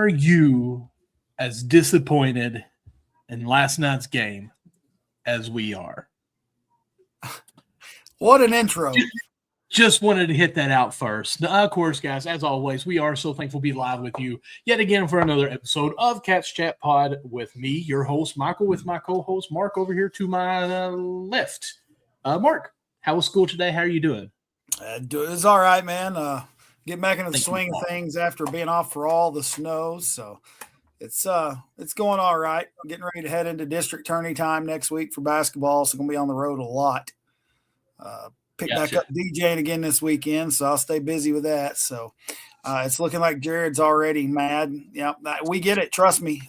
are you as disappointed in last night's game as we are? What an intro. Just wanted to hit that out first. Now, of course, guys, as always, we are so thankful to be live with you yet again for another episode of Cats Chat Pod with me, your host, Michael, with my co-host, Mark, over here to my left. Mark, how was school today? How are you doing? It's all right, man. Getting back into the swing of things after being off for all the snow. So it's going all right. Getting ready to head into district tourney time next week for basketball. So going to be on the road a lot. Pick back up DJing again this weekend, so I'll stay busy with that. So it's looking like Jared's already mad. Yeah, we get it. Trust me.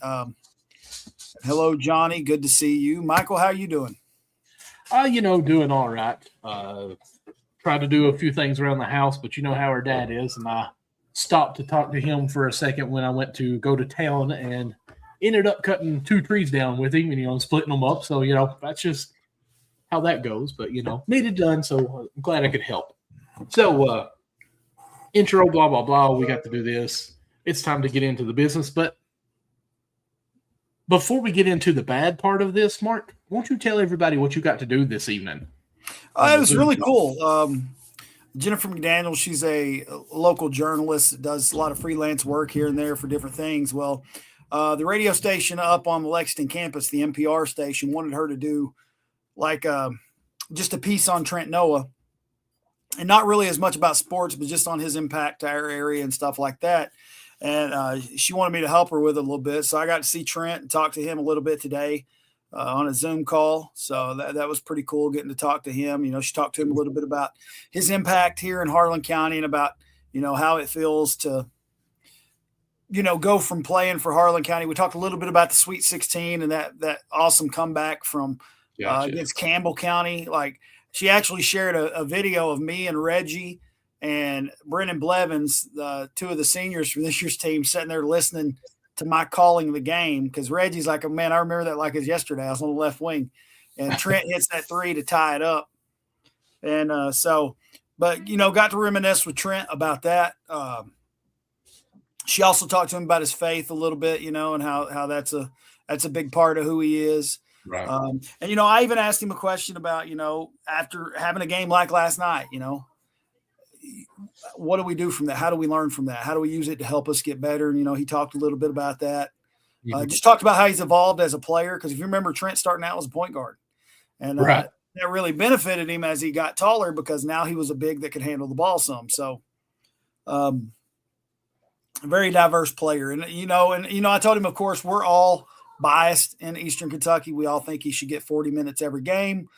Hello, Johnny. Good to see you. Michael, how you doing? Doing all right. Tried to do a few things around the house, but you know how our dad is, and I stopped to talk to him for a second when I went to go to town and ended up cutting 2 trees down with him and, splitting them up. So, that's just how that goes, but made it done, so I'm glad I could help. So intro, blah blah blah, we got to do this. It's time to get into the business. But before we get into the bad part of this, Mark, won't you tell everybody what you got to do this evening? It was really cool. Jennifer McDaniel, she's a local journalist that does a lot of freelance work here and there for different things. Well, the radio station up on the Lexington campus, the NPR station, wanted her to do just a piece on Trent Noah, and not really as much about sports, but just on his impact to our area and stuff like that. And she wanted me to help her with it a little bit. So I got to see Trent and talk to him a little bit today on a Zoom call. So that was pretty cool getting to talk to him. She talked to him a little bit about his impact here in Harlan County and about, how it feels to, go from playing for Harlan County. We talked a little bit about the Sweet 16 and that awesome comeback from against Campbell County. Like, she actually shared a video of me and Reggie and Brennan Blevins, 2 of the seniors from this year's team, sitting there listening to my calling the game, because Reggie's like, oh, man, I remember that like it's yesterday. I was on the left wing, and Trent hits that 3 to tie it up. And got to reminisce with Trent about that. She also talked to him about his faith a little bit, and how that's a big part of who he is. Right. I even asked him a question about, after having a game like last night, what do we do from that? How do we learn from that? How do we use it to help us get better? And, he talked a little bit about that. Just talked about how he's evolved as a player. Because if you remember, Trent starting out as a point guard. And that really benefited him as he got taller, because now he was a big that could handle the ball some. So a very diverse player. And, I told him, of course, we're all biased in Eastern Kentucky. We all think he should get 40 minutes every game.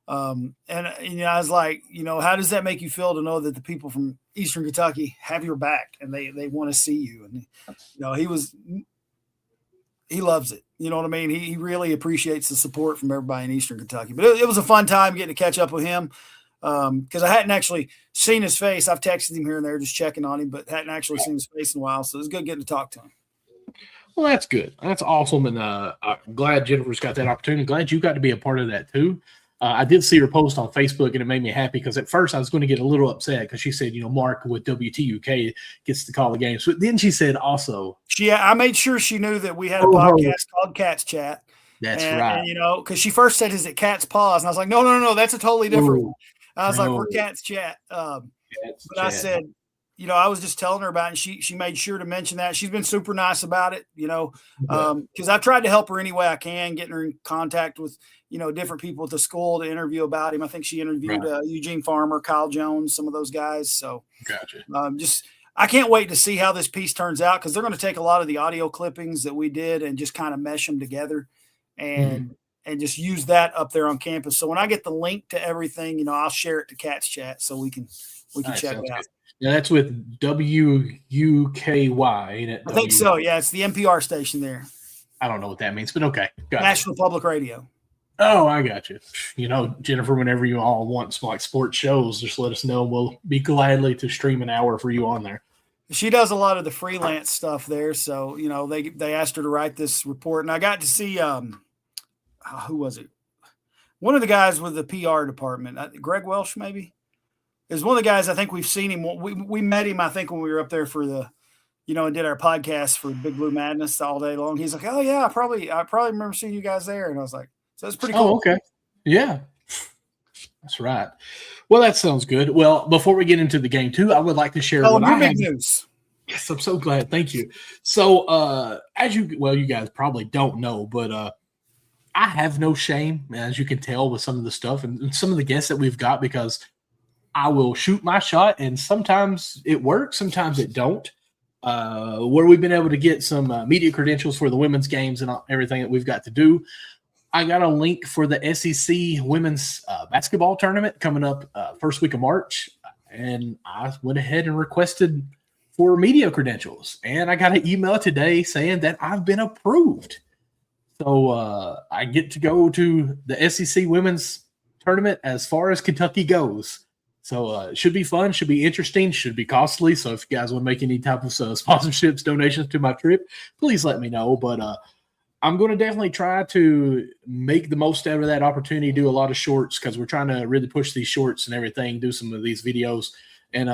I was like, how does that make you feel to know that the people from Eastern Kentucky have your back and they want to see you? And, he loves it. You know what I mean? He really appreciates the support from everybody in Eastern Kentucky. But it was a fun time getting to catch up with him, because I hadn't actually seen his face. I've texted him here and there just checking on him, but hadn't actually seen his face in a while. So it was good getting to talk to him. Well, that's good. That's awesome. And I'm glad Jennifer's got that opportunity. Glad you got to be a part of that too. I did see her post on Facebook, and it made me happy, because at first I was going to get a little upset because she said, Mark with WTUK gets to call the games. But then she said also, I made sure she knew that we had a podcast called Cats Chat. That's right. And, because she first said, is it Cat's Paws? And I was like, no, that's a totally different one. I was like, we're Cats Chat. I said, I was just telling her about it, and she made sure to mention that. She's been super nice about it, because I've tried to help her any way I can, getting her in contact with, different people at the school to interview about him. I think she interviewed Eugene Farmer, Kyle Jones, some of those guys. So gotcha. I can't wait to see how this piece turns out, because they're going to take a lot of the audio clippings that we did and just kind of mesh them together and just use that up there on campus. So when I get the link to everything, I'll share it to Cats Chat so we can check it out. Good. Yeah, that's with WUKY, ain't it? I think so. Yeah, it's the NPR station there. I don't know what that means, but okay. National Public Radio. Oh, I got you. Jennifer, whenever you all want some sports shows, just let us know. We'll be gladly to stream an hour for you on there. She does a lot of the freelance stuff there. So, they asked her to write this report, and I got to see, who was it? One of the guys with the PR department, Greg Welsh, maybe, is one of the guys. I think we've seen him. We met him, I think, when we were up there for the and did our podcast for Big Blue Madness all day long. He's like, "Oh yeah, I probably remember seeing you guys there." And I was like, "So that's pretty cool." Oh, okay. Yeah. That's right. Well, that sounds good. Well, before we get into the game too, I would like to share what I big have. News. Yes, I'm so glad. Thank you. So, you guys probably don't know, but I have no shame, as you can tell with some of the stuff and some of the guests that we've got, because I will shoot my shot, and sometimes it works, sometimes it don't. Where we've been able to get some media credentials for the women's games and everything that we've got to do. I got a link for the SEC women's basketball tournament coming up first week of March, and I went ahead and requested for media credentials, and I got an email today saying that I've been approved. So I get to go to the SEC women's tournament as far as Kentucky goes. So it should be fun, should be interesting, should be costly. So if you guys want to make any type of sponsorships, donations to my trip, please let me know. But I'm going to definitely try to make the most out of that opportunity, do a lot of shorts, because we're trying to really push these shorts and everything, do some of these videos. And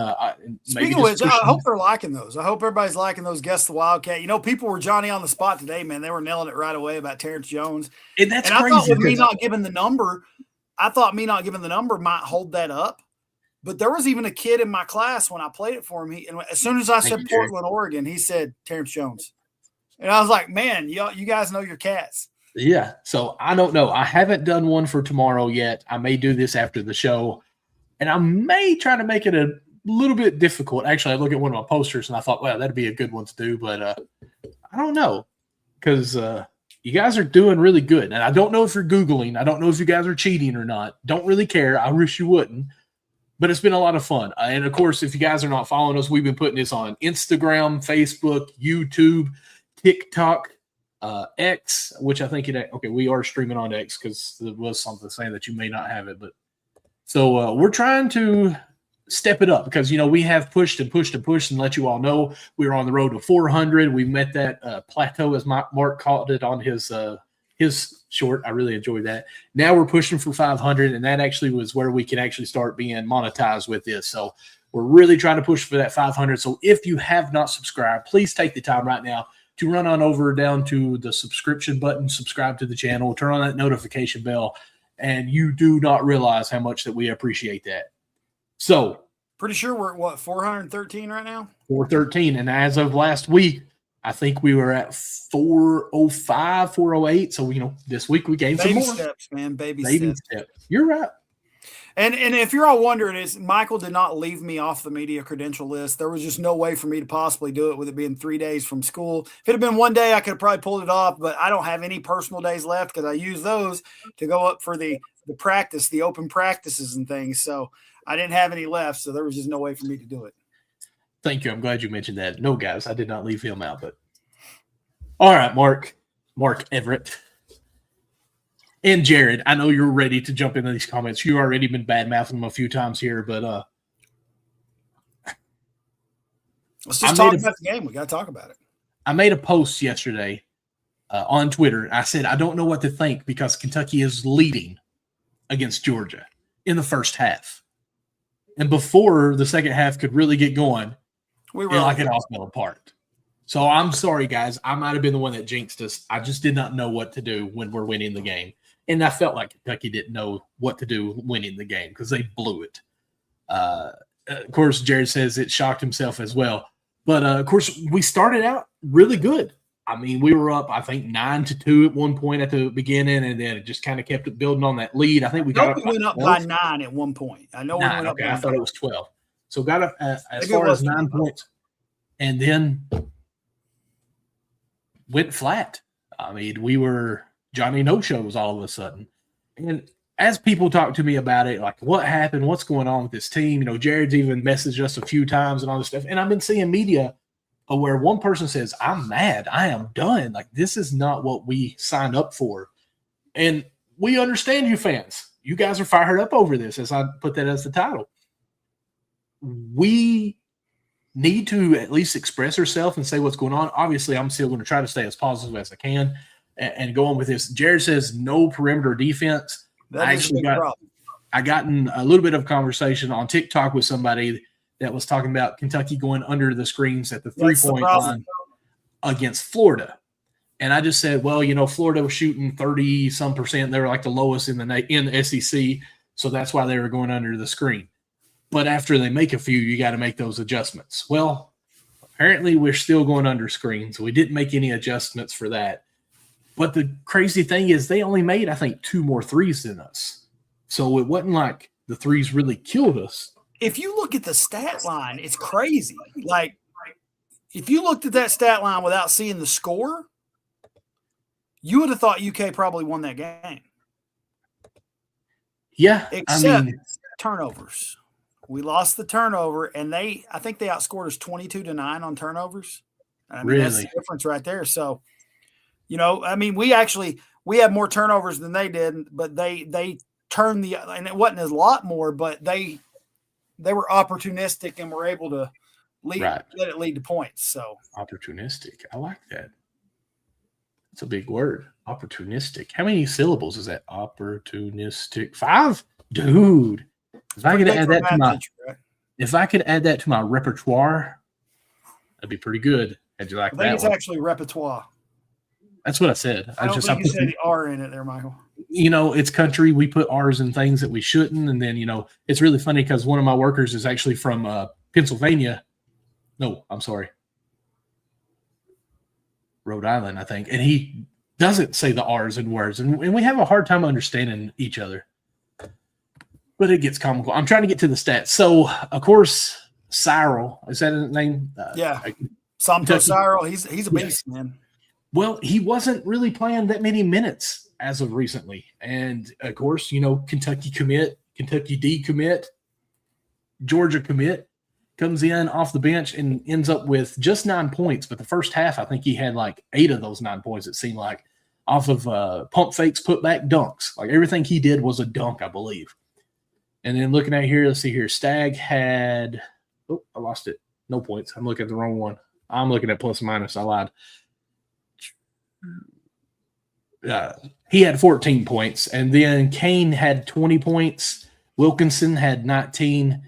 speaking of which, I hope they're liking those. I hope everybody's liking those Guess the Wildcat. People were Johnny on the spot today, man. They were nailing it right away about Terrence Jones. And that's crazy. I thought me not giving the number might hold that up. But there was even a kid in my class when I played it for him. And as soon as I said Portland, Oregon, he said Terrence Jones. And I was like, man, you guys know your cats. Yeah. So I don't know. I haven't done one for tomorrow yet. I may do this after the show. And I may try to make it a little bit difficult. Actually, I look at one of my posters and I thought, well, that'd be a good one to do. But I don't know, because you guys are doing really good. And I don't know if you're Googling. I don't know if you guys are cheating or not. Don't really care. I wish you wouldn't. But it's been a lot of fun. And, of course, if you guys are not following us, we've been putting this on Instagram, Facebook, YouTube, TikTok, X, which I think we are streaming on X, because there was something saying that you may not have it. But so we're trying to step it up, because, we have pushed and pushed and pushed and let you all know we're on the road to 400. We met that plateau, as Mark called it on his short. I really enjoyed that. Now we're pushing for 500, and that actually was where we can actually start being monetized with this. So we're really trying to push for that 500. So if you have not subscribed, please take the time right now to run on over down to the subscription button, subscribe to the channel, turn on that notification bell, and you do not realize how much that we appreciate that. So pretty sure we're at 413 right now? 413. And as of last week, I think we were at 405, 408. So, this week we gained some more. Baby steps, man. Baby steps. You're right. And if you're all wondering, Michael did not leave me off the media credential list. There was just no way for me to possibly do it with it being 3 days from school. If it had been 1 day, I could have probably pulled it off, but I don't have any personal days left, because I use those to go up for the practice, the open practices and things. So I didn't have any left, so there was just no way for me to do it. Thank you. I'm glad you mentioned that. No, guys, I did not leave him out. But all right, Mark Everett, and Jared, I know you're ready to jump into these comments. You've already been bad-mouthing them a few times here, but let's just talk about the game. We got to talk about it. I made a post yesterday on Twitter. I said, I don't know what to think, because Kentucky is leading against Georgia in the first half. And before the second half could really get going, it all fell apart. So I'm sorry, guys. I might have been the one that jinxed us. I just did not know what to do when we're winning the game. And I felt like Kentucky didn't know what to do winning the game, because they blew it. Of course, Jared says it shocked himself as well. But, of course, we started out really good. I mean, we were up, I think, 9-2 at one point at the beginning, and then it just kind of kept building on that lead. I think we went up by 9 at one point. I know we went up. I thought it was 12. So got up as far as 9 points, and then went flat. I mean, we were Johnny No-Shows all of a sudden. And as people talk to me about it, like, what happened? What's going on with this team? Jared's even messaged us a few times and all this stuff. And I've been seeing media where one person says, I'm mad. I am done. Like, this is not what we signed up for. And we understand you fans. You guys are fired up over this, as I put that as the title. We need to at least express ourselves and say what's going on. Obviously, I'm still going to try to stay as positive as I can and go on with this. Jared says no perimeter defense. I got in a little bit of conversation on TikTok with somebody that was talking about Kentucky going under the screens at the That's the three-point problem. line against Florida. And I just said, well, you know, Florida was shooting 30-some%. They were like the lowest in the SEC, so that's why they were going under the screen. But after they make a few, you got to make those adjustments. Well, apparently we're still going under screen, so we didn't make any adjustments for that. But the crazy thing is they only made, I think, 2 more threes than us. So it wasn't like the threes really killed us. If you look at the stat line, it's crazy. Like, if you looked at that stat line without seeing the score, you would have thought UK probably won that game. Yeah, except turnovers. We lost the turnover, and I think they outscored us 22-9 on turnovers. I mean, really? That's the difference right there. So, you know, I mean, we had more turnovers than they did, but they turned and it wasn't a lot more, but they were opportunistic and were able to let it lead to points. So opportunistic. I like that. That's a big word. Opportunistic. How many syllables is that? Opportunistic. 5? Dude. If I could add that to my repertoire, that'd be pretty good. How'd you like that? I think it's actually repertoire. That's what I said. I don't think you said the R in it there, Michael. You know, it's country. We put R's in things that we shouldn't. And then, you know, it's really funny because one of my workers is actually from Pennsylvania. No, I'm sorry. Rhode Island, I think. And he doesn't say the R's in words. And we have a hard time understanding each other. But it gets comical. I'm trying to get to the stats. So, of course, Cyril, is that his name? Somto Cyril. He's a beast, man. Well, he wasn't really playing that many minutes as of recently. And, of course, you know, Kentucky commit, Kentucky decommit, Georgia commit, comes in off the bench and ends up with just 9 points. But the first half, I think he had like 8 of those 9 points, it seemed like, off of pump fakes, put back dunks. Like everything he did was a dunk, I believe. And then looking at here, let's see here. Stagg had – I lost it. No points. I'm looking at the wrong one. I'm looking at plus minus. I lied. He had 14 points. And then Kane had 20 points. Wilkinson had 19.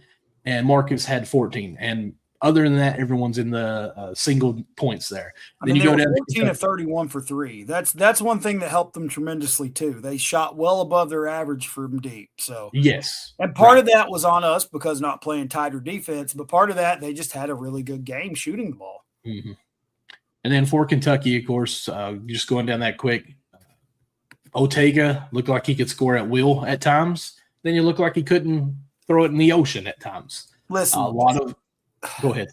And Marcus had 14. And other than that, everyone's in the single points there. Then you go down 14 of 31 for 3. That's one thing that helped them tremendously too. They shot well above their average from deep. So yes, and part of that was on us because not playing tighter defense, but part of that they just had a really good game shooting the ball. Mm-hmm. And then for Kentucky, of course, just going down that quick, Ortega looked like he could score at will at times. Then you look like he couldn't throw it in the ocean at times. Listen, a lot of. Go ahead.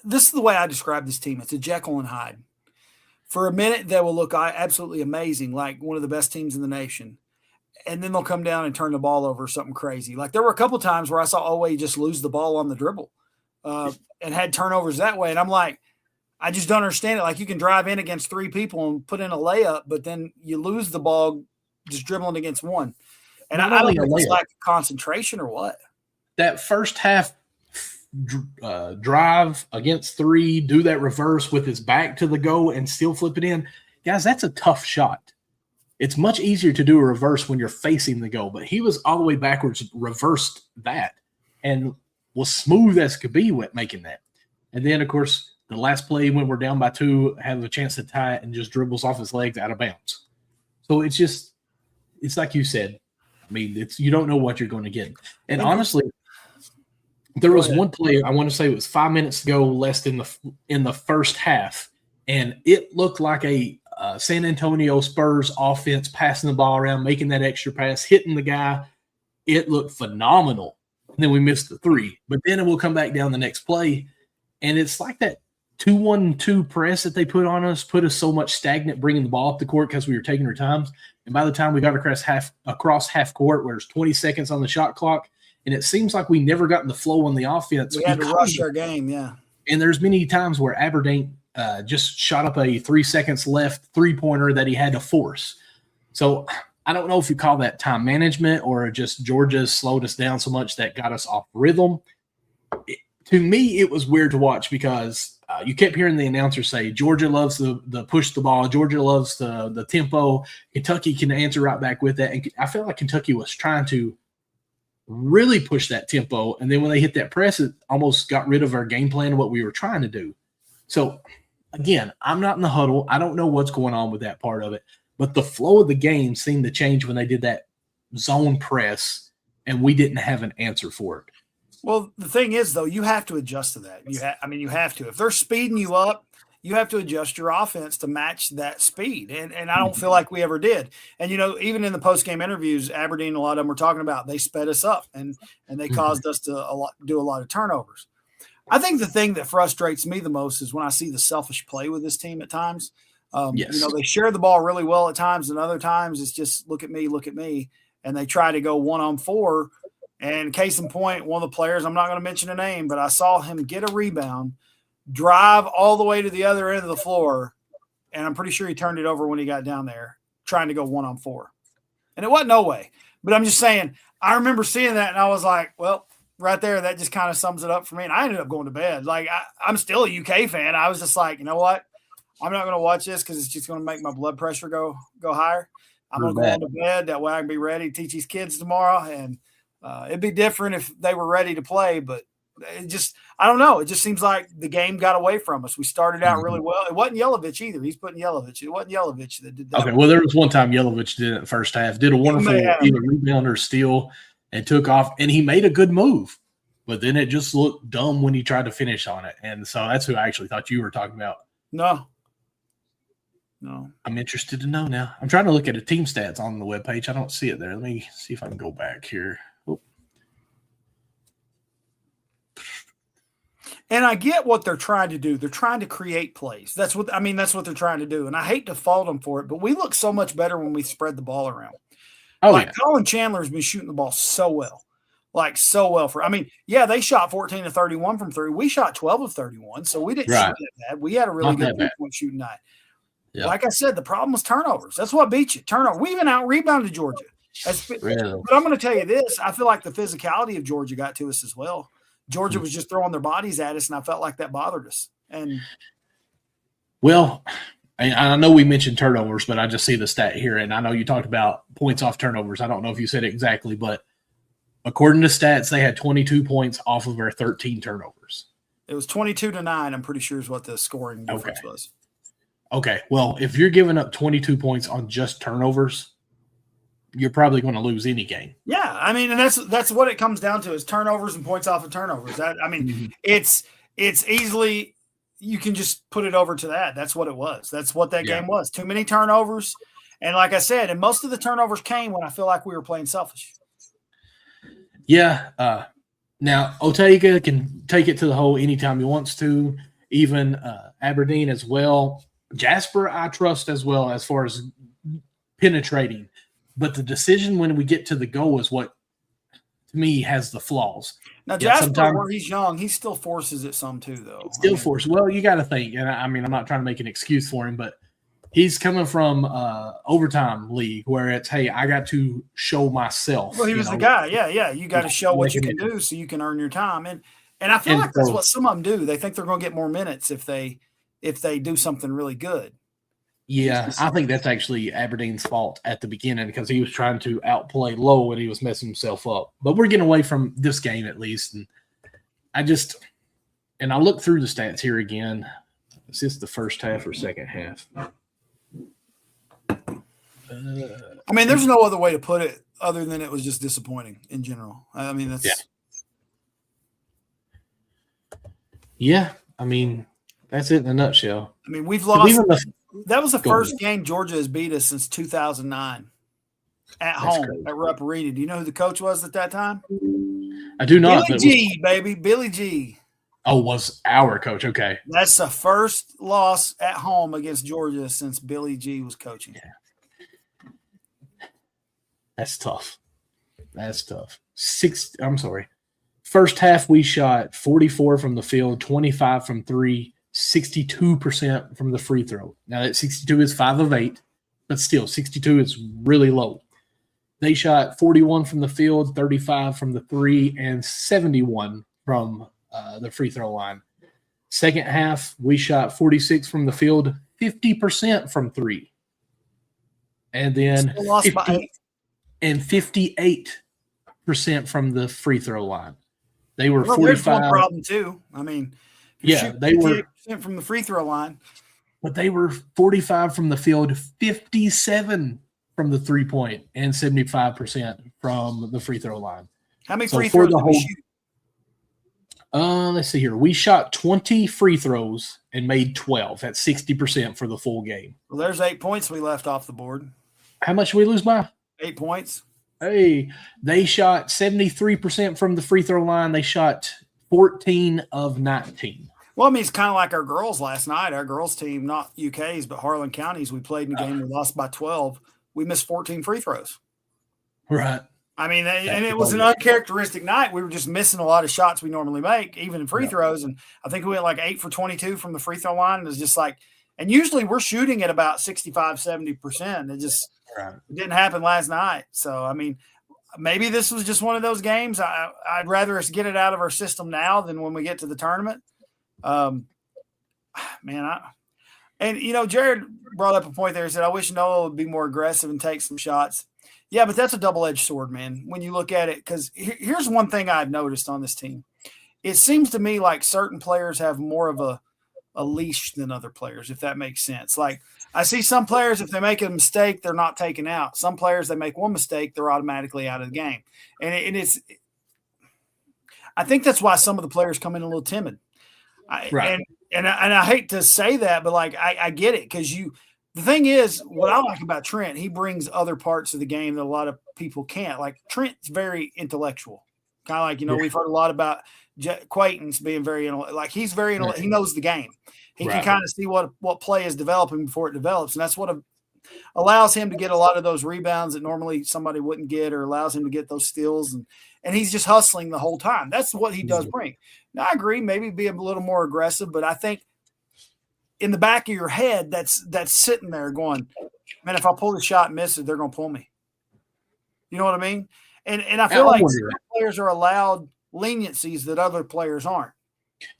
This is the way I describe this team. It's a Jekyll and Hyde. For a minute, they will look absolutely amazing, like one of the best teams in the nation. And then they'll come down and turn the ball over, something crazy. Like there were a couple times where I saw Oweh just lose the ball on the dribble and had turnovers that way. And I'm like, I just don't understand it. Like you can drive in against 3 people and put in a layup, but then you lose the ball just dribbling against one. And I don't know if it's like concentration or what. That first half drive against 3, do that reverse with his back to the goal and still flip it in. Guys, that's a tough shot. It's much easier to do a reverse when you're facing the goal, but he was all the way backwards, reversed that, and was smooth as could be with making that. And then, of course, the last play when we're down by 2, have a chance to tie it and just dribbles off his legs out of bounds. So it's like you said. I mean, you don't know what you're going to get. And honestly, there was one play, I want to say it was 5 minutes to go less in the first half, and it looked like a San Antonio Spurs offense passing the ball around, making that extra pass, hitting the guy. It looked phenomenal. And then we missed the 3. But then it will come back down the next play, and it's like that 2-1-2 press that they put on us, put us so much stagnant bringing the ball up the court because we were taking our times. And by the time we got across half court, where there's 20 seconds on the shot clock, and it seems like we never got in the flow on the offense. We had to rush our game, yeah. And there's many times where Aberdeen just shot up a 3 seconds left 3-pointer that he had to force. So I don't know if you call that time management or just Georgia slowed us down so much that got us off rhythm. To me, it was weird to watch because you kept hearing the announcer say, Georgia loves the push the ball. Georgia loves the tempo. Kentucky can answer right back with that. And I felt like Kentucky was trying to really pushed that tempo. And then when they hit that press, it almost got rid of our game plan of what we were trying to do. So, again, I'm not in the huddle. I don't know what's going on with that part of it. But the flow of the game seemed to change when they did that zone press, and we didn't have an answer for it. Well, the thing is, though, you have to adjust to that. You have to. If they're speeding you up, you have to adjust your offense to match that speed. And I don't feel like we ever did. And, even in the post-game interviews, Aberdeen, a lot of them were talking about they sped us up and they caused us to do a lot of turnovers. I think the thing that frustrates me the most is when I see the selfish play with this team at times. Yes. They share the ball really well at times, and other times it's just look at me. And they try to go 1-on-4. And case in point, one of the players, I'm not going to mention a name, but I saw him get a rebound, drive all the way to the other end of the floor, and I'm pretty sure he turned it over when he got down there trying to go 1-on-4. And it wasn't no way. But I'm just saying, I remember seeing that, and I was like, well, right there, that just kind of sums it up for me. And I ended up going to bed. Like, I'm still a UK fan. I was just like, you know what? I'm not going to watch this because it's just going to make my blood pressure go higher. I'm going to go on to bed. That way I can be ready to teach these kids tomorrow. And it'd be different if they were ready to play, but I don't know. It just seems like the game got away from us. We started out really well. It wasn't Yelovich either. He's putting Yelovich. It wasn't Yelovich that did that. Okay, well, there was one time Yelovich did it in the first half, did a wonderful either rebound or steal and took off, and he made a good move. But then it just looked dumb when he tried to finish on it. And so that's who I actually thought you were talking about. No. I'm interested to know now. I'm trying to look at the team stats on the webpage. I don't see it there. Let me see if I can go back here. And I get what they're trying to do. They're trying to create plays. That's what they're trying to do. And I hate to fault them for it, but we look so much better when we spread the ball around. Colin Chandler's been shooting the ball so well. Like so well they shot 14 of 31 from three. We shot 12 of 31. So we didn't shoot that bad. We had a really good point shooting night. Yeah. Like I said, the problem was turnovers. That's what beat you. Turnover. We even out-rebounded Georgia. But I'm going to tell you this. I feel like the physicality of Georgia got to us as well. Georgia was just throwing their bodies at us, and I felt like that bothered us. And well, I know we mentioned turnovers, but I just see the stat here, and I know you talked about points off turnovers. I don't know if you said it exactly, but according to stats, they had 22 points off of our 13 turnovers. It was 22-9, I'm pretty sure is what the scoring difference was. Okay, well, if you're giving up 22 points on just turnovers, you're probably going to lose any game. Yeah, and that's what it comes down to is turnovers and points off of turnovers. It's easily you can just put it over to that. That's what it was. That's what that game was. Too many turnovers, and like I said, and most of the turnovers came when I feel like we were playing selfish. Yeah. Now Otega can take it to the hole anytime he wants to. Even Aberdeen as well. Jasper, I trust as well as far as penetrating. But the decision when we get to the goal is what, to me, has the flaws. Now, Jasper, where he's young, he still forces it some too, though. Still forces. Well, you got to think, and I'm not trying to make an excuse for him, but he's coming from overtime league where it's, hey, I got to show myself. Well, he was the guy. Yeah. You got to show what you can do so you can earn your time. And I feel like that's what some of them do. They think they're going to get more minutes if they do something really good. Yeah, I think that's actually Aberdeen's fault at the beginning because he was trying to outplay Low and he was messing himself up. But we're getting away from this game at least. And I look through the stats here again. Is this the first half or second half? There's no other way to put it other than it was just disappointing in general. That's Yeah, that's it in a nutshell. We've lost. That was the first game Georgia has beat us since 2009 at home at Rupp Arena. Do you know who the coach was at that time? I do not. Billy G, baby. Billy G. Oh, was our coach. Okay. That's the first loss at home against Georgia since Billy G was coaching. Yeah. That's tough. First half, we shot 44 from the field, 25 from three, 62% from the free throw. Now, that 62 is 5 of 8, but still, 62 is really low. They shot 41 from the field, 35 from the three, and 71 from the free throw line. Second half, we shot 46 from the field, 50% from three. And then 58 from the free throw line. They were Well, 45. there's one problem too. I mean, Yeah, they were 58% from the free throw line. But they were 45 from the field, 57 from the 3-point, and 75% from the free throw line. How many free throws did we shoot? Let's see here. We shot 20 free throws and made 12. That's 60% for the full game. Well, there's 8 points we left off the board. How much did we lose by? 8 points. Hey, they shot 73% from the free throw line. They shot 14 of 19. Well, I mean, it's kind of like our girls last night. Our girls team, not UK's, but Harlan County's, we played in a game. We lost by 12. We missed 14 free throws. Right. I mean, and it was an uncharacteristic night. We were just missing a lot of shots we normally make, even in free throws. And I think we went like 8 for 22 from the free throw line. It was just like, and usually we're shooting at about 65, 70%. It just it didn't happen last night. So, I mean, maybe this was just one of those games. I'd rather us get it out of our system now than when we get to the tournament. Jared brought up a point there. He said, I wish Noah would be more aggressive and take some shots. Yeah, but that's a double-edged sword, man, when you look at it. Because here's one thing I've noticed on this team. It seems to me like certain players have more of a leash than other players, if that makes sense. Like, I see some players, if they make a mistake, they're not taken out. Some players, they make one mistake, they're automatically out of the game. And I think that's why some of the players come in a little timid. And I hate to say that, but like I get it, because the thing is, what I like about Trent, he brings other parts of the game that a lot of people can't. Like, Trent's very intellectual, kind of like, we've heard a lot about Quayton's being very like he's very he knows the game. He can kind of see what play is developing before it develops, and that's what allows him to get a lot of those rebounds that normally somebody wouldn't get, or allows him to get those steals, and he's just hustling the whole time. That's what he does bring. Now, I agree, maybe be a little more aggressive, but I think in the back of your head, that's sitting there going, man, if I pull the shot and miss it, they're going to pull me. You know what I mean? And I feel like some players are allowed leniencies that other players aren't.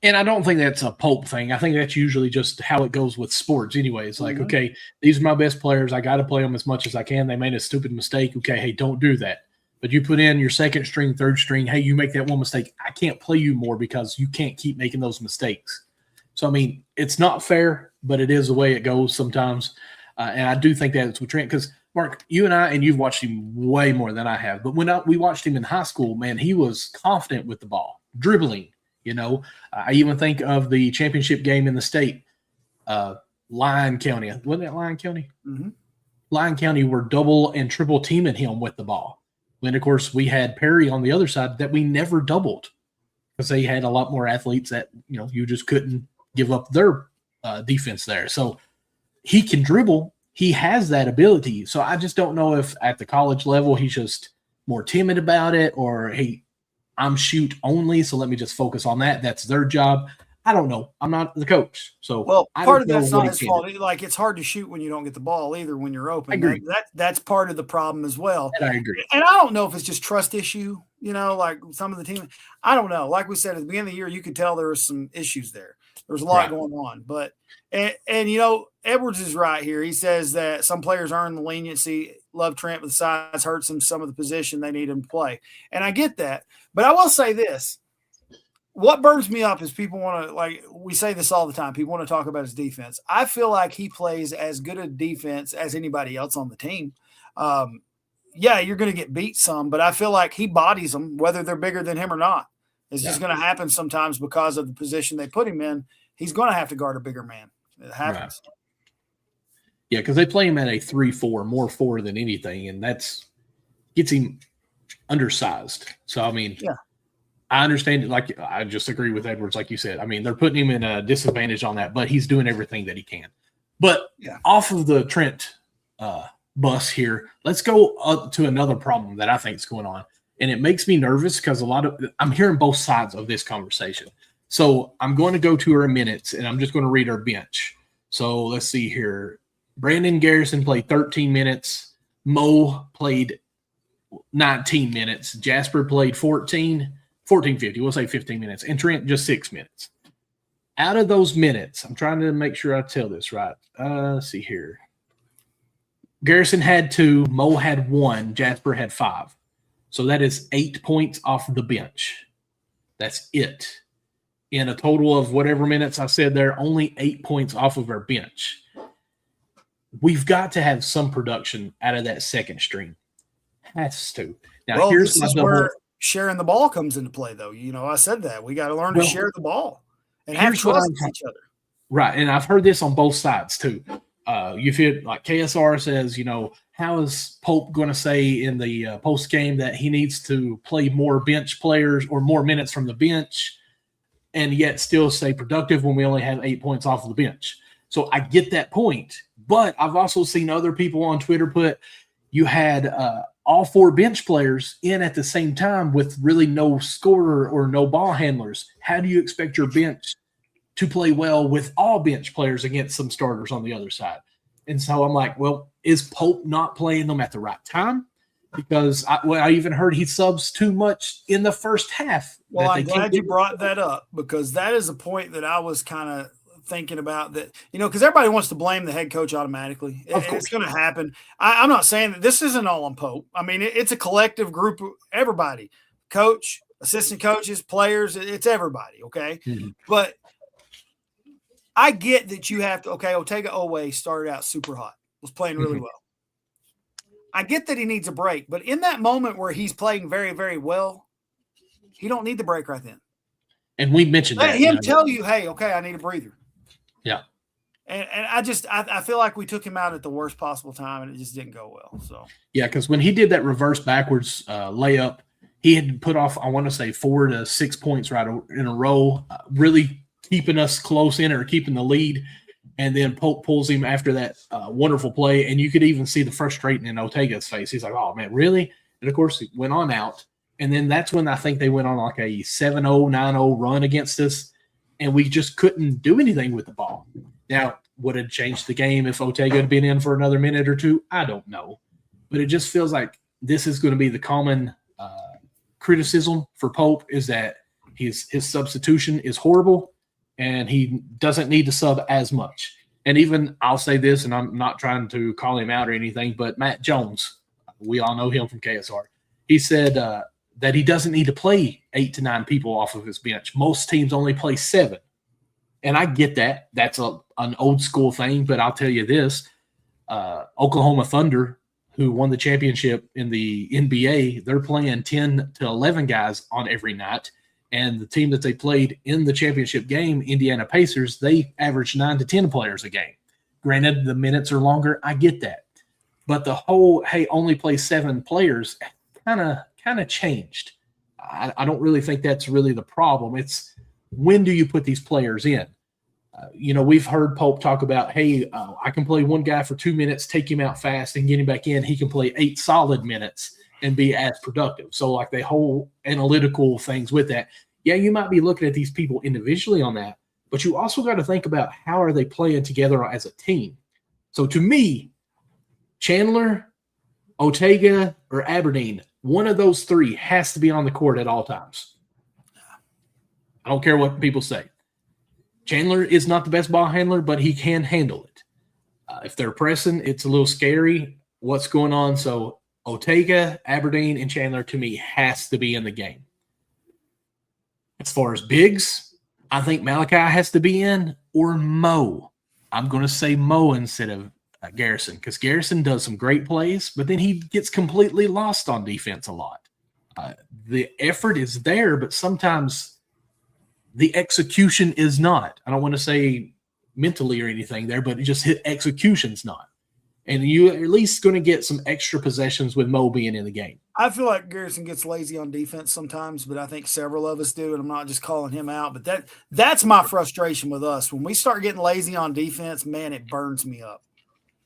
And I don't think that's a Pope thing. I think that's usually just how it goes with sports anyways. Like, okay, these are my best players. I got to play them as much as I can. They made a stupid mistake. Okay, hey, don't do that. But you put in your second string, third string, hey, you make that one mistake, I can't play you more because you can't keep making those mistakes. So, I mean, it's not fair, but it is the way it goes sometimes. And I do think that it's with Trent, because, Mark, you and I, and you've watched him way more than I have, but when we watched him in high school, man, he was confident with the ball, dribbling. I even think of the championship game in the state, Lyon County. Wasn't that Lyon County? Mm-hmm. Lyon County were double and triple teaming him with the ball. And, of course, we had Perry on the other side that we never doubled, because they had a lot more athletes that, you just couldn't give up their defense there. So he can dribble. He has that ability. So I just don't know if at the college level he's just more timid about it, or, hey, I'm shoot only, so let me just focus on that. That's their job. I don't know. I'm not the coach. So, well, part of that's not his fault. Like, it's hard to shoot when you don't get the ball either when you're open. I agree. That's part of the problem as well. And I agree. And I don't know if it's just trust issue, like some of the team. I don't know. Like we said, at the beginning of the year, you could tell there was some issues there. There's a lot going on. But, and Edwards is right here. He says that some players earn the leniency. Love Trent, but the size hurts him some of the position they need him to play. And I get that. But I will say this. What burns me up is people want to, like, we say this all the time, people want to talk about his defense. I feel like he plays as good a defense as anybody else on the team. Yeah, you're going to get beat some, but I feel like he bodies them, whether they're bigger than him or not. It's just going to happen sometimes because of the position they put him in. He's going to have to guard a bigger man. It happens. Right. Yeah, because they play him at a 3-4, more 4 than anything, and that's gets him undersized. So, I mean, I understand it. Like, I just agree with Edwards, like you said. I mean, they're putting him in a disadvantage on that, but he's doing everything that he can. But off of the Trent bus here, let's go up to another problem that I think is going on. And it makes me nervous because I'm hearing both sides of this conversation. So I'm going to go to our minutes, and I'm just going to read our bench. So let's see here. Brandon Garrison played 13 minutes. Mo played 19 minutes. Jasper played 14.50. We'll say 15 minutes. And Trent just 6 minutes. Out of those minutes, I'm trying to make sure I tell this right. Let's see here. Garrison had 2. Mo had 1. Jasper had 5. So that is 8 points off the bench. That's it. In a total of whatever minutes I said there, only 8 points off of our bench. We've got to have some production out of that second string. Has to. Now, here's this is where sharing the ball comes into play, though. I said that. We got to learn to share the ball and have trust in each other. Right, and I've heard this on both sides, too. You feel like KSR says, how is Pope going to say in the post game that he needs to play more bench players or more minutes from the bench and yet still stay productive when we only have 8 points off of the bench? So I get that point, but I've also seen other people on Twitter put you had all 4 bench players in at the same time with really no scorer or no ball handlers. How do you expect your bench to play well with all bench players against some starters on the other side? And so I'm like, well, is Pope not playing them at the right time? Because I even heard he subs too much in the first half. Well, I'm glad you brought that up, because that is a point that I was kind of thinking about, that, because everybody wants to blame the head coach automatically. It's going to happen. I'm not saying that this isn't all on Pope. I mean, it's a collective group of everybody, coach, assistant coaches, players, it's everybody. Okay. Mm-hmm. But I get that you have to, Otega Owe started out super hot, was playing really well. I get that he needs a break, but in that moment where he's playing very, very well, he don't need the break right then. And we mentioned Let him tell you, hey, I need a breather. Yeah. And I feel like we took him out at the worst possible time, and it just didn't go well. So yeah, because when he did that reverse backwards layup, he had put off, I want to say 4 to 6 points right in a row, really keeping us close in or keeping the lead. And then Pope pulls him after that wonderful play. And you could even see the frustration in Otega's face. He's like, oh, man, really? And, of course, he went on out. And then that's when I think they went on like a 7-0, 9-0 run against us. And we just couldn't do anything with the ball. Now, would it change the game if Otega had been in for another minute or two? I don't know. But it just feels like this is going to be the common criticism for Pope, is that his substitution is horrible. And he doesn't need to sub as much. And even, I'll say this, and I'm not trying to call him out or anything, but Matt Jones, we all know him from KSR, he said that he doesn't need to play 8 to 9 people off of his bench. Most teams only play 7. And I get that. That's an old school thing, but I'll tell you this, Oklahoma Thunder, who won the championship in the NBA, they're playing 10 to 11 guys on every night. And the team that they played in the championship game, Indiana Pacers, they averaged 9 to 10 players a game. Granted, the minutes are longer. I get that. But the whole, hey, only play 7 players kind of changed. I don't really think that's really the problem. It's when do you put these players in? We've heard Pope talk about, hey, I can play one guy for 2 minutes, take him out fast and get him back in. He can play 8 solid minutes and be as productive. So like the whole analytical things with that. Yeah, you might be looking at these people individually on that, but you also got to think about how are they playing together as a team. So to me, Chandler, Otega, or Aberdeen, one of those 3 has to be on the court at all times. I don't care what people say. Chandler is not the best ball handler, but he can handle it. If they're pressing, it's a little scary what's going on. So Otega, Aberdeen, and Chandler, to me, has to be in the game. As far as bigs, I think Malachi has to be in, or Mo. I'm going to say Mo instead of Garrison, because Garrison does some great plays, but then he gets completely lost on defense a lot. The effort is there, but sometimes the execution is not. I don't want to say mentally or anything there, but it just execution's not. And you're at least going to get some extra possessions with Mo being in the game. I feel like Garrison gets lazy on defense sometimes, but I think several of us do, and I'm not just calling him out. But that's my frustration with us. When we start getting lazy on defense, man, it burns me up.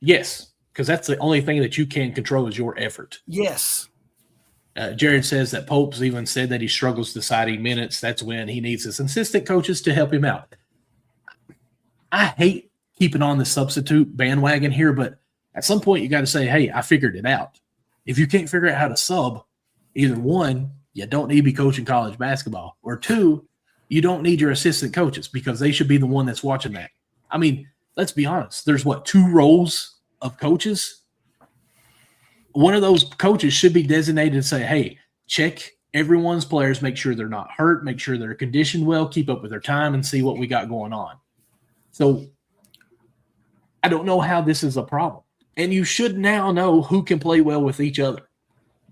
Yes, because that's the only thing that you can control is your effort. Yes. Jared says that Pope's even said that he struggles deciding minutes. That's when he needs his assistant coaches to help him out. I hate keeping on the substitute bandwagon here, but at some point you got to say, hey, I figured it out. If you can't figure out how to sub, either 1, you don't need to be coaching college basketball, or 2, you don't need your assistant coaches because they should be the one that's watching that. I mean, let's be honest. There's 2 roles of coaches. One of those coaches should be designated to say, hey, check everyone's players, make sure they're not hurt, make sure they're conditioned well, keep up with their time, and see what we got going on. So I don't know how this is a problem. And you should now know who can play well with each other.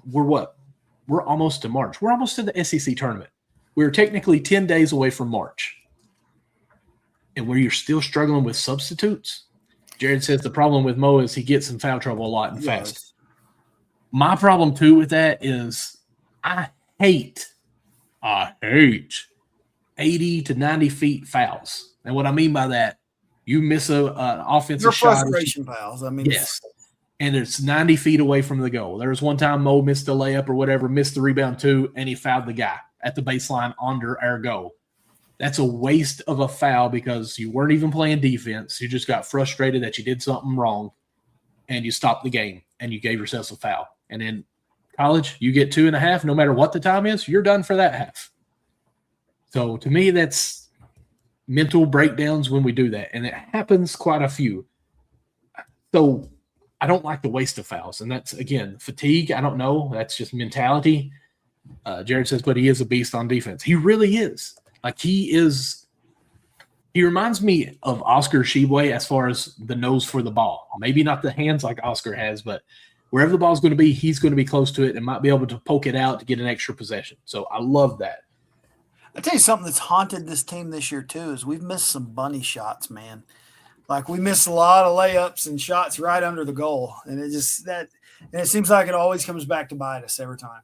We're what? We're almost to March. We're almost to the SEC tournament. We're technically 10 days away from March. And where you're still struggling with substitutes, Jared says the problem with Mo is he gets in foul trouble a lot and fast. My problem, too, with that is I hate 80 to 90 feet fouls. And what I mean by that, you miss an offensive shot. Frustration fouls. I mean, yes. And it's 90 feet away from the goal. There was one time Mo missed a layup or whatever, missed the rebound too, and he fouled the guy at the baseline under our goal. That's a waste of a foul because you weren't even playing defense. You just got frustrated that you did something wrong, and you stopped the game, and you gave yourself a foul. And in college, you get 2.5, no matter what the time is, you're done for that half. So to me, that's mental breakdowns when we do that, and it happens quite a few. So I don't like the waste of fouls, and that's, again, fatigue. I don't know. That's just mentality. Jared says, but he is a beast on defense. He really is. Like, he reminds me of Oscar Tshiebwe as far as the nose for the ball. Maybe not the hands like Oscar has, but wherever the ball's going to be, he's going to be close to it and might be able to poke it out to get an extra possession. So I love that. I tell you something that's haunted this team this year too is we've missed some bunny shots, man. Like, we missed a lot of layups and shots right under the goal, and it seems like it always comes back to bite us every time.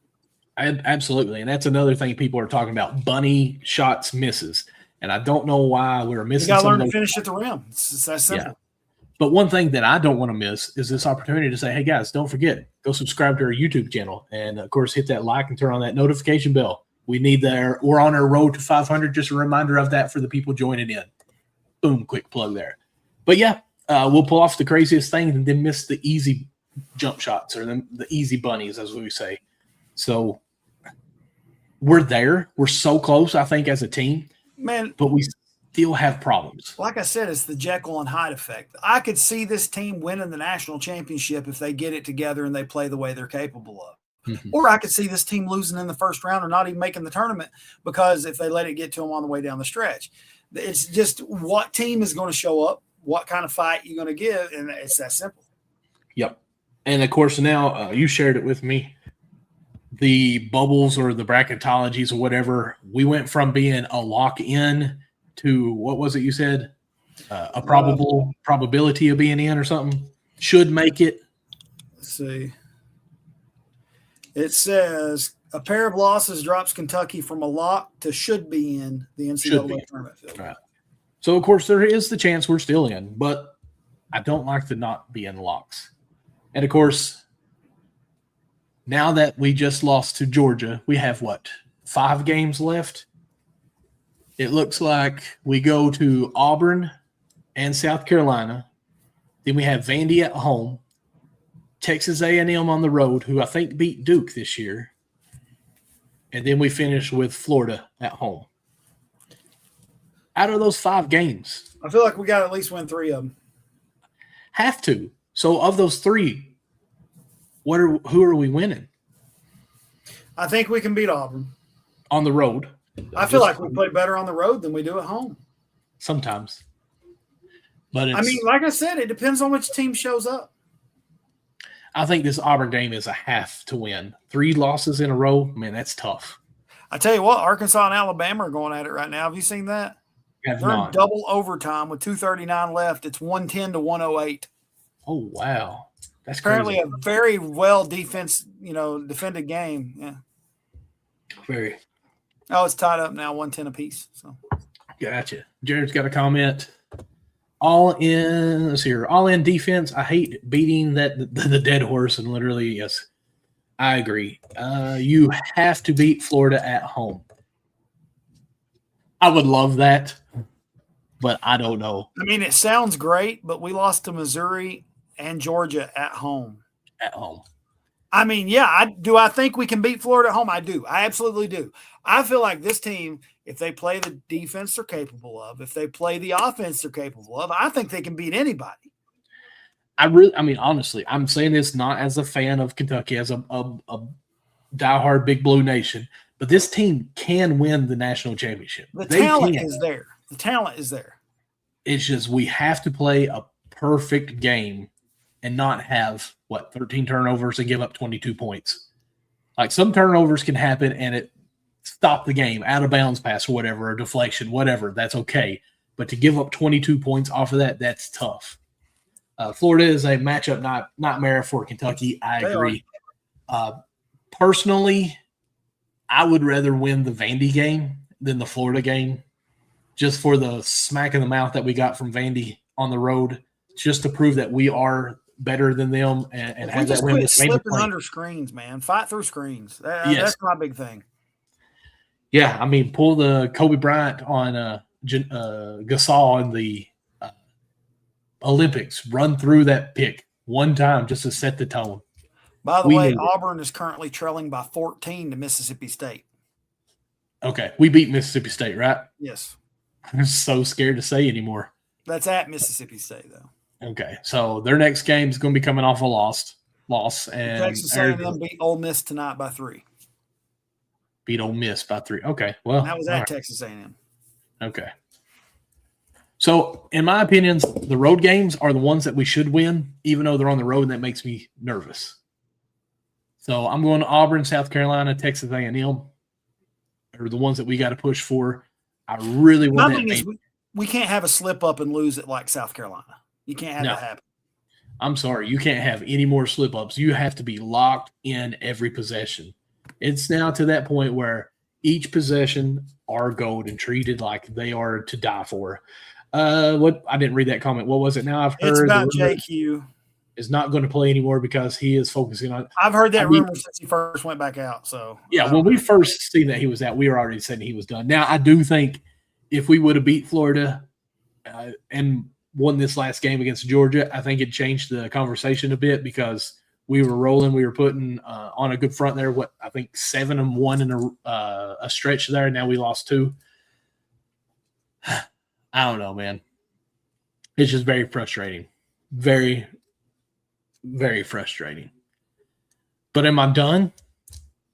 Absolutely, and that's another thing people are talking about: bunny shots, misses, and I don't know why we're missing. You got to learn to finish at the rim. It's that simple. Yeah. But one thing that I don't want to miss is this opportunity to say, hey guys, don't forget, go subscribe to our YouTube channel, and of course, hit that like and turn on that notification bell. We're on our road to 500. Just a reminder of that for the people joining in. Boom, quick plug there. But yeah, we'll pull off the craziest things and then miss the easy jump shots or the easy bunnies, as we say. So we're there. We're so close, I think, as a team. Man, but we still have problems. Like I said, it's the Jekyll and Hyde effect. I could see this team winning the national championship if they get it together and they play the way they're capable of. Mm-hmm. Or I could see this team losing in the first round or not even making the tournament because if they let it get to them on the way down the stretch. It's just what team is going to show up, what kind of fight you're going to give, and it's that simple. Yep. And, of course, now you shared it with me. The bubbles or the bracketologies or whatever, we went from being a lock-in to, what was it you said? A probability of being in or something? Should make it. Let's see. It says a pair of losses drops Kentucky from a lock to should be in the NCAA tournament field. Right. So, of course, there is the chance we're still in, but I don't like to not be in locks. And, of course, now that we just lost to Georgia, we have, 5 games left? It looks like we go to Auburn and South Carolina. Then we have Vandy at home. Texas A&M on the road, who I think beat Duke this year. And then we finish with Florida at home. Out of those 5 games, I feel like we got to at least win 3 of them. Have to. So of those 3, who are we winning? I think we can beat Auburn. On the road. I feel like we play better on the road than we do at home. Sometimes. But I mean, like I said, it depends on which team shows up. I think this Auburn game is a half to win. 3 losses in a row, man, that's tough. I tell you what, Arkansas and Alabama are going at it right now. Have you seen that? They're in double overtime with 2:39 left. It's 110 to 108. Oh, wow. That's apparently crazy. A very well defended game. Yeah. Very. Oh, it's tied up now, 110 apiece. So. Gotcha. Jared's got a comment. All in defense. I hate beating the dead horse, and literally, yes, I agree. You have to beat Florida at home. I would love that, but I don't know. I mean, it sounds great, but we lost to Missouri and Georgia at home. At home. I mean, yeah, do I think we can beat Florida at home? I do. I absolutely do. I feel like this team, if they play the defense they're capable of, if they play the offense they're capable of, I think they can beat anybody. I mean, honestly, I'm saying this not as a fan of Kentucky, as a diehard Big Blue Nation, but this team can win the national championship. The talent is there. The talent is there. It's just we have to play a perfect game and not have, 13 turnovers and give up 22 points. Like some turnovers can happen and it stop the game, out of bounds pass or whatever, or deflection, whatever, that's okay. But to give up 22 points off of that, that's tough. Florida is a matchup nightmare for Kentucky. I agree. Personally, I would rather win the Vandy game than the Florida game, just for the smack in the mouth that we got from Vandy on the road, just to prove that we are better than them and have that win. Quit slipping under screens, man. Fight through screens. That's my big thing. Yeah, I mean, pull the Kobe Bryant on Gasol in the Olympics. Run through that pick one time just to set the tone. By the way, Auburn is currently trailing by 14 to Mississippi State. Okay, we beat Mississippi State, right? Yes. I'm so scared to say anymore. That's at Mississippi State, though. Okay, so their next game is going to be coming off a loss, and Texas A&M beat Ole Miss tonight by 3. Beat Ole Miss by 3. Okay, well, and that was at Texas A&M. Okay. So, in my opinions, the road games are the ones that we should win, even though they're on the road, and that makes me nervous. So, I'm going to Auburn, South Carolina, Texas A&M are the ones that we got to push for. I really want that. We can't have a slip up and lose it like South Carolina. You can't have that happen. I'm sorry. You can't have any more slip ups. You have to be locked in every possession. It's now to that point where each possession are gold and treated like they are to die for. What I didn't read that comment. What was it now? I've heard it's about JQ is not going to play anymore because he is focusing on. I've heard that rumor since he first went back out. So yeah, when we first seen that he was out, we were already saying he was done. Now I do think if we would have beat Florida and won this last game against Georgia, I think it changed the conversation a bit because we were rolling. We were putting on a good front there. I think 7-1 in a stretch there. Now we lost 2. I don't know, man. It's just very frustrating. Very, very frustrating. But am I done?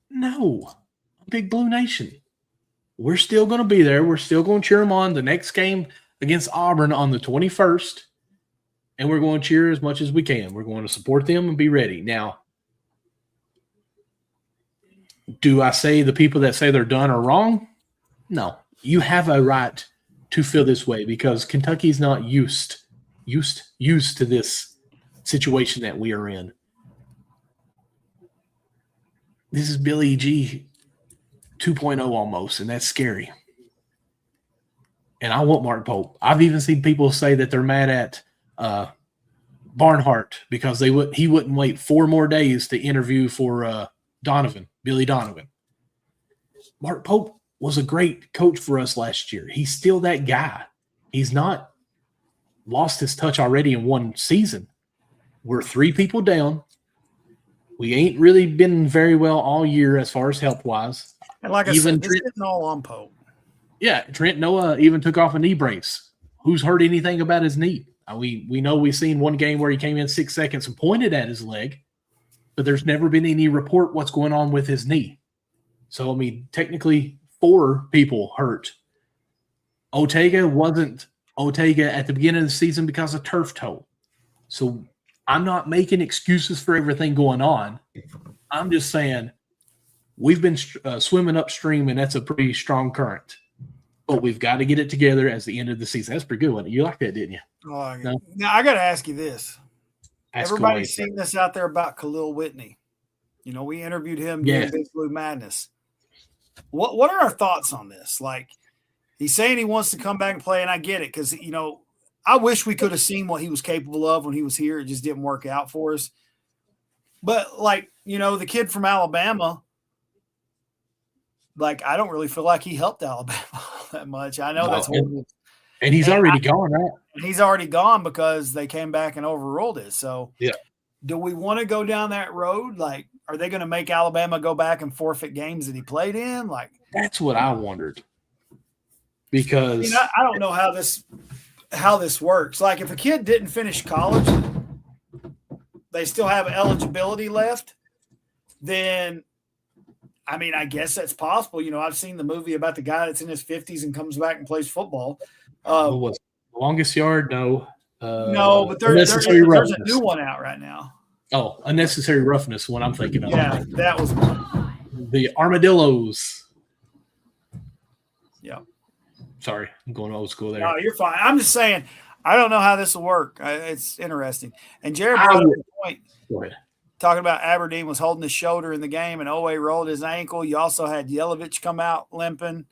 No. Big Blue Nation. We're still going to be there. We're still going to cheer them on. The next game against Auburn on the 21st, and we're going to cheer as much as we can. We're going to support them and be ready. Now, do I say the people that say they're done are wrong? No. You have a right to feel this way because Kentucky's not used to this situation that we are in. This is Billy G 2.0 almost, and that's scary. And I want Mark Pope. I've even seen people say that they're mad at Barnhart because he wouldn't wait 4 more days to interview for Billy Donovan. Mark Pope was a great coach for us last year. He's still that guy. He's not lost his touch already in one season. We're 3 people down. We ain't really been very well all year as far as health-wise. And like I said, it's all on Pope. Yeah, Trent Noah even took off a knee brace. Who's heard anything about his knee? We know we've seen one game where he came in 6 seconds and pointed at his leg, but there's never been any report what's going on with his knee. So, I mean, technically 4 people hurt. Ortega wasn't Ortega at the beginning of the season because of turf toe. So I'm not making excuses for everything going on. I'm just saying we've been swimming upstream, and that's a pretty strong current. But we've got to get it together as the end of the season. That's pretty good, wasn't it? You like that, didn't you? Oh, no? Now, I got to ask you this. Everybody's seen this out there about Khalil Whitney. You know, we interviewed him during Big Blue Madness. What are our thoughts on this? Like, he's saying he wants to come back and play, and I get it because, you know, I wish we could have seen what he was capable of when he was here. It just didn't work out for us. But, like, you know, the kid from Alabama, like, I don't really feel like he helped Alabama that much. I know that's horrible. And he's already gone, right? And he's already gone because they came back and overruled it. So, do we want to go down that road? Like, are they going to make Alabama go back and forfeit games that he played in? Like, that's what I wondered. Because I don't know how this works. Like, if a kid didn't finish college, they still have eligibility left, then I mean, I guess that's possible. I've seen the movie about the guy that's in his 50s and comes back and plays football. What was it? The Longest Yard? No. No, but there's a new one out right now. Oh, Unnecessary Roughness, what I'm thinking of. Yeah, that was one. The Armadillos. Yeah. Sorry, I'm going old school there. No, you're fine. I'm just saying, I don't know how this will work. It's interesting. And Jared brought up a point. Go ahead. Talking about Aberdeen was holding his shoulder in the game and Owe rolled his ankle. You also had Yelovich come out limping.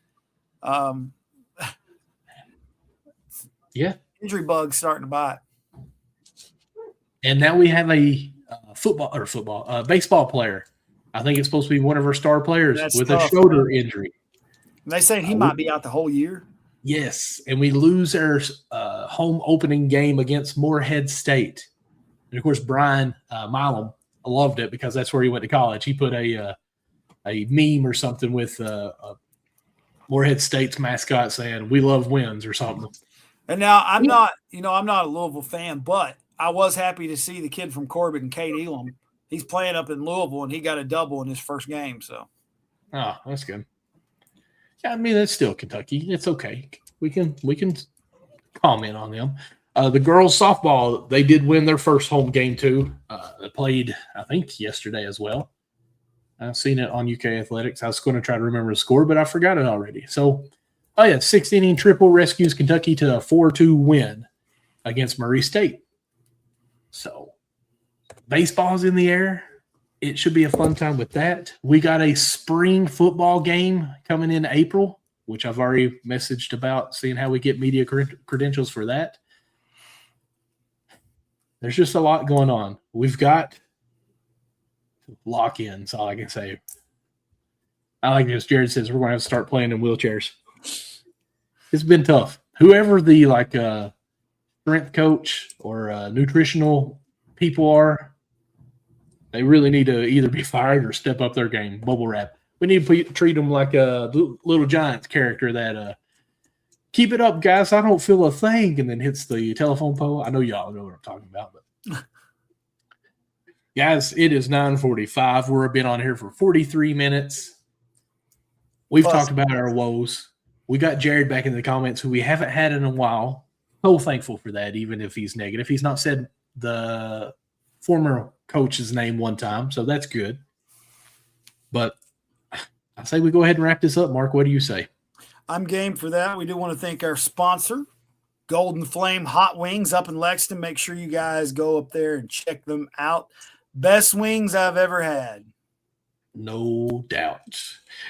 Yeah. Injury bug's starting to bite. And now we have a baseball player. I think it's supposed to be one of our star players with a shoulder injury. And they say he might be out the whole year. Yes. And we lose our home opening game against Morehead State. And of course, Brian Milam loved it because that's where he went to college. He put a meme or something with Morehead State's mascot saying, "We love wins" or something. And now I'm not a Louisville fan, but I was happy to see the kid from Corbett and Kate Elam. He's playing up in Louisville, and he got a double in his first game. So, that's good. Yeah, I mean that's still Kentucky. It's okay. We can comment on them. The girls softball, they did win their first home game too. They played, I think, yesterday as well. I've seen it on UK Athletics. I was going to try to remember the score, but I forgot it already. So, 6-inning triple rescues Kentucky to a 4-2 win against Murray State. So, baseball's in the air. It should be a fun time with that. We got a spring football game coming in April, which I've already messaged about, seeing how we get media credentials for that. There's just a lot going on. We've got lock-ins, all I can say. I like this. Jared says we're going to have to start playing in wheelchairs. It's been tough. Whoever the strength coach or nutritional people are, they really need to either be fired or step up their game. Bubble wrap. We need to treat them like a Little Giants character that keep it up, guys. I don't feel a thing, and then hits the telephone pole. I know y'all know what I'm talking about, but guys, it is 9:45. We've been on here for 43 minutes. We've talked about our woes. We got Jared back in the comments, who we haven't had in a while. So thankful for that, even if he's negative. He's not said the former coach's name one time, so that's good. But I say we go ahead and wrap this up. Mark, what do you say? I'm game for that. We do want to thank our sponsor, Golden Flame Hot Wings up in Lexington. Make sure you guys go up there and check them out. Best wings I've ever had. No doubt.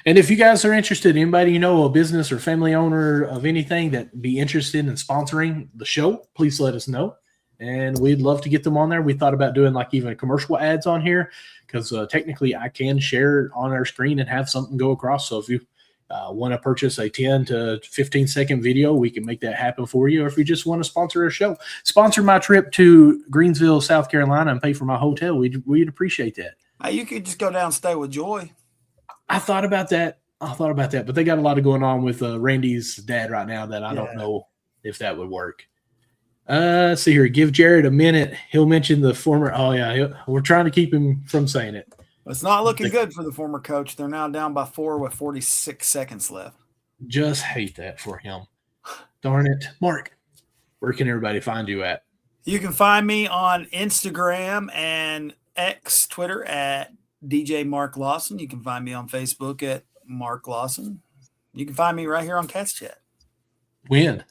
And if you guys are interested, anybody you know, a business or family owner of anything that be interested in sponsoring the show, please let us know. And we'd love to get them on there. We thought about doing like even commercial ads on here because technically I can share on our screen and have something go across. So if you want to purchase a 10 to 15 second video, we can make that happen for you. Or if you just want to sponsor our show, sponsor my trip to Greensville, South Carolina, and pay for my hotel, we'd appreciate that. You could just go down and stay with Joy. I thought about that, but they got a lot of going on with Randy's dad right now that I don't know if that would work. See here, give Jared a minute. He'll mention the former. Oh yeah, we're trying to keep him from saying it. It's not looking good for the former coach. They're now down by 4 with 46 seconds left. Just hate that for him. Darn it. Mark, where can everybody find you at? You can find me on Instagram and X, Twitter at DJ Mark Lawson. You can find me on Facebook at Mark Lawson. You can find me right here on Cats Chat. When?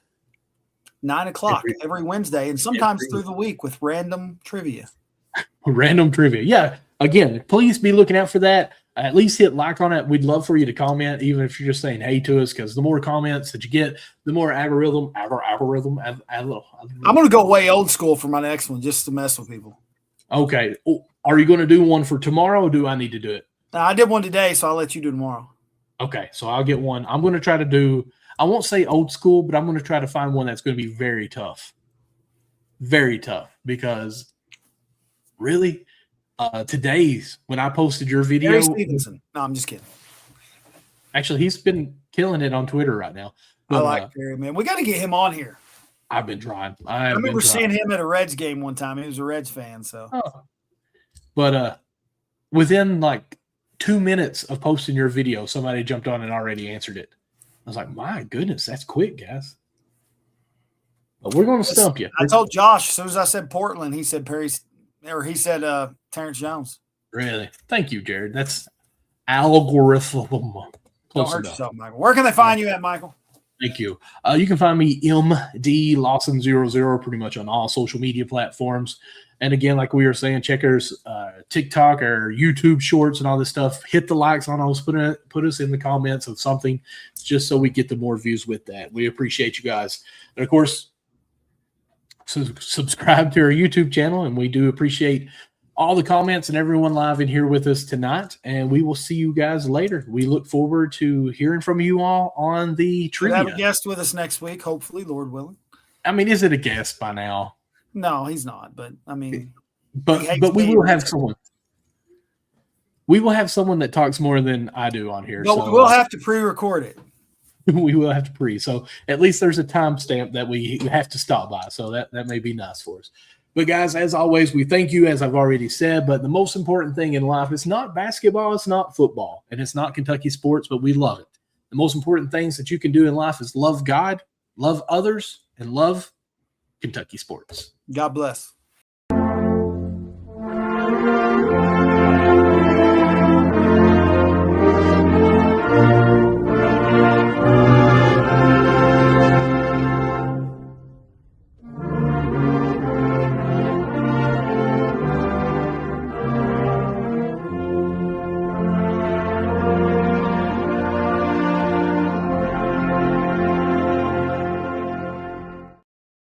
9 o'clock every Wednesday, and sometimes through the week with random trivia. Random trivia. Yeah. Again, please be looking out for that. At least hit like on it. We'd love for you to comment, even if you're just saying hey to us, because the more comments that you get, the more algorithm. I'm going to go way old school for my next one just to mess with people. Okay. Are you going to do one for tomorrow, or do I need to do it? I did one today, so I'll let you do tomorrow. Okay. So I'll get one. I'm going to try to do, I won't say old school, but I'm going to try to find one that's going to be very tough. Very tough, because really, today's when I posted your video. Gary Stevenson. No, I'm just kidding. Actually, he's been killing it on Twitter right now. But, I like Gary, man. We got to get him on here. I've been trying. I remember seeing him at a Reds game one time. He was a Reds fan, so. But within like 2 minutes of posting your video, somebody jumped on and already answered it. I was like, my goodness, that's quick, guys. But we're going to stump you. I told Josh as soon as I said Portland, he said he said Terrence Jones. Really? Thank you, Jared. That's algorithm. Don't hurt yourself, Michael. Where can they find you at, Michael? Thank you. You can find me MD Lawson00 pretty much on all social media platforms. And again, like we were saying, check our TikTok or YouTube shorts and all this stuff. Hit the likes on those. Put us in the comments of something just so we get the more views with that. We appreciate you guys. And of course, subscribe to our YouTube channel. And we do appreciate all the comments and everyone live in here with us tonight. And we will see you guys later. We look forward to hearing from you all on the trivia. We'll have a guest with us next week, hopefully, Lord willing. I mean, is it a guest by now? No, he's not. But I mean, but we will have someone. We will have someone that talks more than I do on here. But we'll have to pre-record it. We will have to pre. So at least there's a timestamp that we have to stop by. So that may be nice for us. But guys, as always, we thank you, as I've already said. But the most important thing in life is not basketball, it's not football, and it's not Kentucky sports, but we love it. The most important things that you can do in life is love God, love others, and love Kentucky sports. God bless.